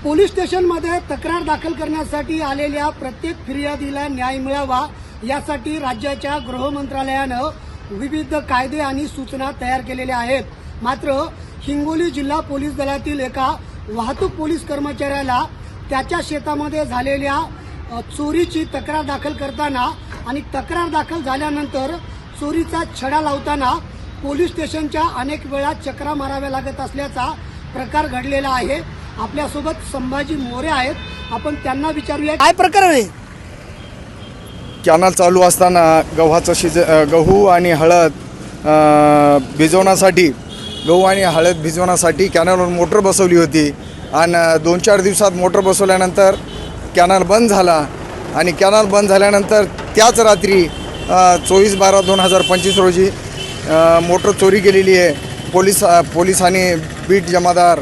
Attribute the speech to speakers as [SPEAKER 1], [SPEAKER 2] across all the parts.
[SPEAKER 1] Police स्टेशनमध्ये तक्रार दाखल करण्यासाठी आलेल्या प्रत्येक फिर्यादीला न्याय मिळावा यासाठी राज्याच्या गृह मंत्रालयानं विविध कायदे आणि सूचना तयार केलेल्या आहेत। मात्र हिंगोली जिल्हा पोलीस दलातील एका वाहतूक पोलीस कर्मचाऱ्याला त्याच्या शेतामध्ये झालेल्या चोरीची तक्रार दाखल करताना आणि तक्रार दाखल झाल्यानंतर चोरीचा छडा लावताना पोलीस स्टेशनच्या अनेक वेळा चक्रा माराव्या लागत असल्याचा प्रकार घडलेला आहे। आपल्यासोबत संभाजी मोरे आहेत, आपण त्यांना विचारूया काय प्रकरण आहे।
[SPEAKER 2] कॅनल चालू असताना गहू आणि हळद भिजवण्यासाठी कॅनलवर मोटर बसवली होती आणि 2-4 दिवसात मोटर बसवल्यानंतर कॅनल बंद झाला आणि कॅनल बंद झाल्यानंतर त्याच रात्री 24/12/2025 रोजी मोटर चोरी केलेली आहे। पोलिसांनी बीट जमादार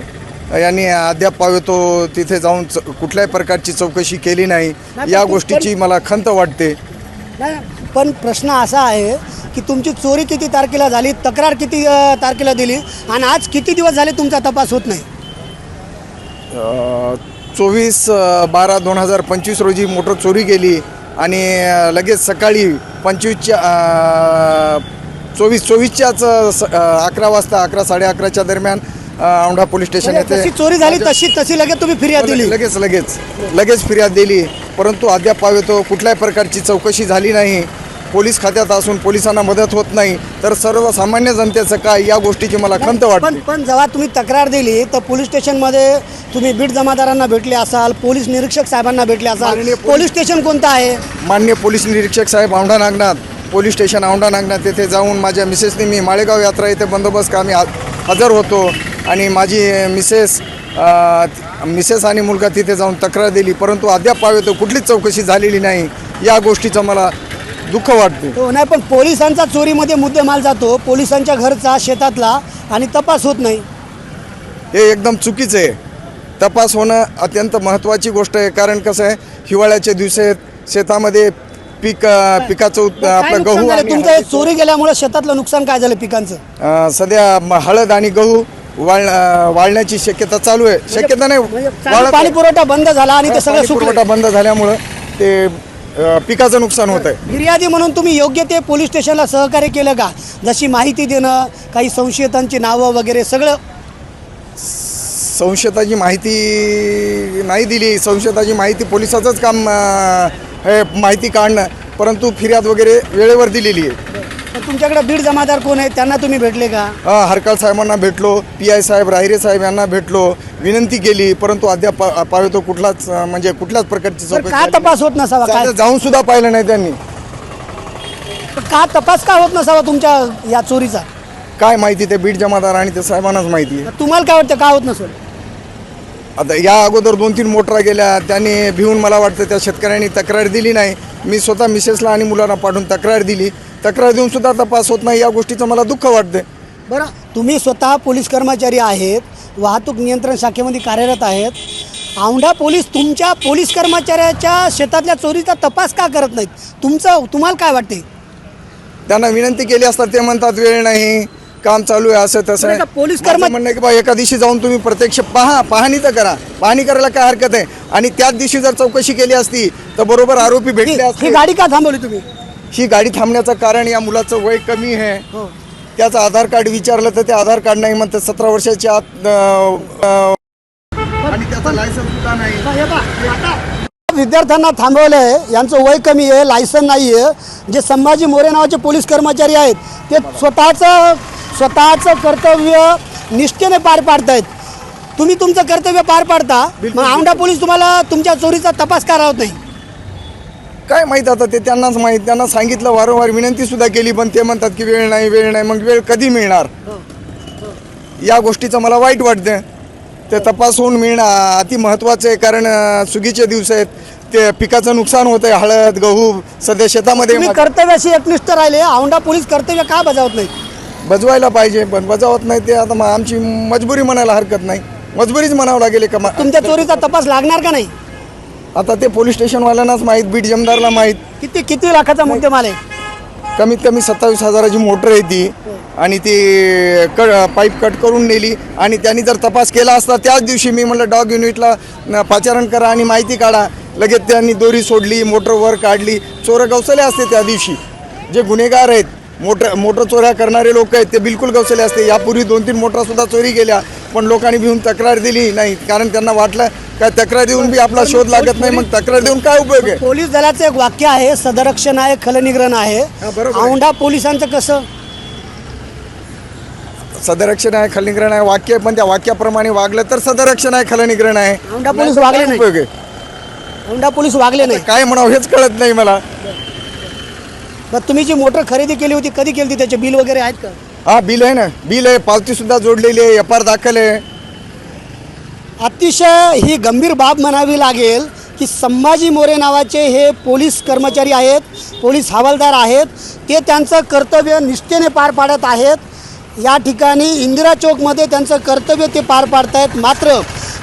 [SPEAKER 2] यांनी अद्याप पावेतो तिथे जाऊन कुठल्याही प्रकारची चौकशी केली नाही। या गोष्टीची मला खंत वाटते।
[SPEAKER 1] पण प्रश्न असा आहे की तुमची चोरी किती तारखेला झाली, तक्रार किती तारखेला दिली आणि आज किती दिवस झाले तुमचा तपास होत नाही?
[SPEAKER 2] 24/12/2025 रोजी मोटर चोरी गेली आणि लगेच सकाळी 24च्याच 11 वाजता 11-11:30च्या दरम्यान औंढा पोलीस स्टेशन येथे
[SPEAKER 1] चोरी झाली तशी लगेच तुम्ही फिर्याद दिली?
[SPEAKER 2] लगेच फिर्याद दिली, परंतु अद्याप पावेतो कुठल्याही प्रकारची चौकशी झाली नाही। पोलीस खात्यात असून पोलिसांना मदत होत नाही तर सर्वसामान्य जनतेचं काय, या गोष्टीची मला खंत वाटते।
[SPEAKER 1] पण जेव्हा तुम्ही तक्रार दिली तर पोलीस स्टेशनमध्ये तुम्ही बीट जमादारांना भेटले असाल, पोलीस निरीक्षक साहेबांना भेटले असाल। पोलीस स्टेशन कोणतं आहे?
[SPEAKER 2] माननीय पोलीस निरीक्षक साहेब औंढा नागनाथ पोलीस स्टेशन औंढा नागनाथ तेथे जाऊन माझ्या मिसेसनी मी माळेगाव यात्रा येथे बंदोबस्त कामी हजर होतो आणि माझी मिसेस आणि मुलगा तिथे जाऊन तक्रार दिली, परंतु अद्याप पावेतो कुठलीच चौकशी झालेली नाही। या गोष्टीचं मला दुःख वाटते।
[SPEAKER 1] हो नाही, पण पोलिसांचा चोरीमध्ये मुद्देमाल जातो, पोलिसांच्या घरचा शेतातला, आणि तपास होत नाही।
[SPEAKER 2] हे एकदम चुकीचं आहे। तपास होणं अत्यंत महत्त्वाची गोष्ट आहे, कारण कसं आहे हिवाळ्याच्या दिवसात शेतामध्ये पिकाचं आपलं गहू
[SPEAKER 1] तुमचं चोरी गेल्यामुळे शेतातलं नुकसान काय झालं पिकांचं?
[SPEAKER 2] सध्या हळद आणि गहू वाळण्याची शक्यता चालू आहे। शक्यता नाही,
[SPEAKER 1] पाणी पुरवठा बंद झाला आणि ते सगळं
[SPEAKER 2] पुरवठा बंद झाल्यामुळं ते पिकाचं नुकसान होत आहे।
[SPEAKER 1] फिर्यादी म्हणून तुम्ही योग्य ते पोलीस स्टेशनला सहकार्य केलं का? जशी माहिती देणं, काही संशयितांची नावं वगैरे सगळं?
[SPEAKER 2] संशयिताची माहिती नाही दिली। संशयिताची माहिती पोलिसाचंच काम हे माहिती काढणं, परंतु फिर्याद वगैरे वेळेवर दिलेली आहे।
[SPEAKER 1] तुमच्याकडे बीड जमादार कोण आहे, त्यांना तुम्ही भेटले का?
[SPEAKER 2] हरकाळ साहेबांना भेटलो, PI साहेब राहिरे साहेब यांना भेटलो, विनंती केली, परंतु अद्याप पावेतो कुठल्याच प्रकारची चौकशी
[SPEAKER 1] का तपास होत नसावा? काय
[SPEAKER 2] जाऊन सुद्धा पाहिलं नाही त्यांनी?
[SPEAKER 1] का तपास का होत नसावा तुमच्या या चोरीचा?
[SPEAKER 2] काय माहिती, ते बीट जमादार आणि ते साहेबांनाच माहिती आहे।
[SPEAKER 1] तुम्हाला काय वाटतं का होत नसेल?
[SPEAKER 2] आता या अगोदर 2-3 मोटरा गेल्या, त्यांनी भिवून मला वाटतं त्या शेतकऱ्यांनी तक्रार दिली नाही। मी स्वतः मिसेसला आणि मुलांना पाठवून तक्रार दिली, तक्रार देऊन सुद्धा तपास होत नाही। या गोष्टीचं मला दुःख वाटते।
[SPEAKER 1] बरं, तुम्ही स्वतः पोलीस कर्मचारी आहेत, वाहतूक नियंत्रण शाखेमध्ये कार्यरत आहेत, औंढा पोलीस तुमच्या पोलीस कर्मचाऱ्याच्या शेतातल्या चोरीचा तपास का करत नाहीत? तुम्हाला काय वाटते?
[SPEAKER 2] त्यांना विनंती केली असता ते म्हणतात वेळ नाही, काम चालू आहे, असं तसं।
[SPEAKER 1] पोलीस
[SPEAKER 2] म्हणणं की बा एका दिवशी जाऊन तुम्ही प्रत्यक्ष पाहणी तर करा, पाहणी करायला काय हरकत आहे? आणि त्याच दिवशी जर चौकशी केली असती तर बरोबर आरोपी भेटले असते।
[SPEAKER 1] ही गाडी का थांबवली तुम्ही?
[SPEAKER 2] ही गाडी थांबण्याचं कारण या मुलाचं वय कमी आहे। त्याचं आधार कार्ड विचारलं तर ते आधार कार्ड नाही म्हणतात, 17 वर्षाच्या आत आणि त्याचा लायसन्स सुद्धा नाही।
[SPEAKER 1] विद्यार्थ्यांना थांबवलंय, यांचं वय कमी आहे, लायसन नाही आहे। जे संभाजी मोरे नावाचे पोलीस कर्मचारी आहेत ते स्वतःचं कर्तव्य निष्ठेने पार पाडतायत। तुम्ही तुमचं कर्तव्य पार पाडता, मग औंढा पोलीस तुम्हाला तुमच्या चोरीचा तपास का राहत नाही?
[SPEAKER 2] काय माहीत, आता ते त्यांनाच माहीत। त्यांना सांगितलं, वारंवार विनंती सुद्धा केली, पण ते म्हणतात की वेळ नाही। मग वेळ कधी मिळणार? या गोष्टीचं मला वाईट वाटतं। ते तपास होऊन मिळणं अति महत्त्वाचं आहे, कारण सुगीचे दिवस आहेत, ते पिकाचं नुकसान होतं आहे। हळद गहू सध्या शेतामध्ये
[SPEAKER 1] कर्तव्याशी एकनिष्ठ राहिले, औंढा पोलीस कर्तव्य का बजावत नाही?
[SPEAKER 2] बजवायला पाहिजे, पण बजावत नाही ते। आता आमची मजबुरी म्हणायला हरकत नाही, मजबुरीच म्हणावं लागेल का?
[SPEAKER 1] तुमच्या चोरीचा तपास लागणार का नाही?
[SPEAKER 2] आता ते पोलीस स्टेशनवाल्यांनाच माहीत, बीट जमदारला माहीत।
[SPEAKER 1] किती लाखाचा मुद्देमाल आहे?
[SPEAKER 2] कमीत कमी 27,000ची मोटर आहे ती, आणि ती पाईप कट करून नेली आणि त्यांनी जर तपास केला असता त्याच दिवशी मी म्हटलं डॉग युनिटला पाचारण करा आणि माहिती काढा. लगेच त्यांनी दोरी सोडली, मोटर वर काढली. चोरं गवसले असते त्या दिवशी. जे गुन्हेगार आहेत, मोटर चोऱ्या करणारे लोक आहेत ते बिलकुल गवसले असते. यापूर्वी 2-3 मोटरसुद्धा चोरी गेल्या, पण लोकांनी भिवून तक्रार दिली नाही, कारण त्यांना वाटलं काय तक्रार देऊन बी आपला शोध लागत नाही, मग तक्रार देऊन काय उपयोग आहे.
[SPEAKER 1] पोलीस दलाचं एक वाक्य आहे, सदरक्षण आहे, खलनिग्रहण आहे.
[SPEAKER 2] बरोबर आहे.
[SPEAKER 1] औंढा पोलिसांचं कसं?
[SPEAKER 2] सदरक्षण आहे, खलनिग्रहण आहे वाक्य आहे, पण त्या वाक्याप्रमाणे वागलं तर सदरक्षण आहे, खलनिग्रहण आहे.
[SPEAKER 1] औंढा पोलीस वागले
[SPEAKER 2] काय
[SPEAKER 1] नाही.
[SPEAKER 2] उपयोग आहे?
[SPEAKER 1] औंढा पोलीस वागले नाही.
[SPEAKER 2] काय म्हणावं हेच कळत नाही मला.
[SPEAKER 1] मग तुम्ही जी मोटर खरेदी केली होती कधी केली होती? त्याचे बिल वगैरे आहेत का?
[SPEAKER 2] हा, बिल आहे ना, बिल आहे, पावती सुद्धा जोडलेली आहे, FR दाखल आहे.
[SPEAKER 1] अतिशय ही गंभीर बाब म्हणावी लागेल की संभाजी मोरे नावाचे हे पोलीस कर्मचारी आहेत, पोलीस हवालदार आहेत. ते त्यांचं कर्तव्य निष्ठेने पार पाडत आहेत. या ठिकाणी इंदिरा चौकमध्ये त्यांचं कर्तव्य ते पार पाडत आहेत. मात्र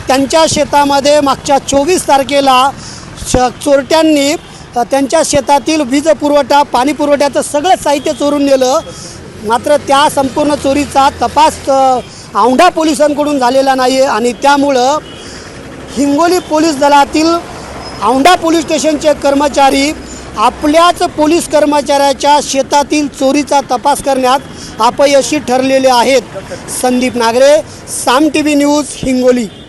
[SPEAKER 1] त्यांच्या शेतामध्ये मागच्या 24 तारखेला चोरट्यांनी त्यांच्या शेतातील वीज पुरवठा, पाणी पुरवठ्याचं सगळं साहित्य चोरून नेलं. मात्र त्या संपूर्ण चोरीचा तपास औंढा पोलिसांकडून झालेला नाही आहे आणि त्यामुळं हिंगोली पोलीस दलातील औंढा पोलीस स्टेशनचे कर्मचारी आपल्याच पोलीस कर्मचाऱ्याच्या शेतातील चोरीचा तपास करण्यात अपयशी ठरलेले आहेत. संदीप नागरे, साम TV न्यूज, हिंगोली.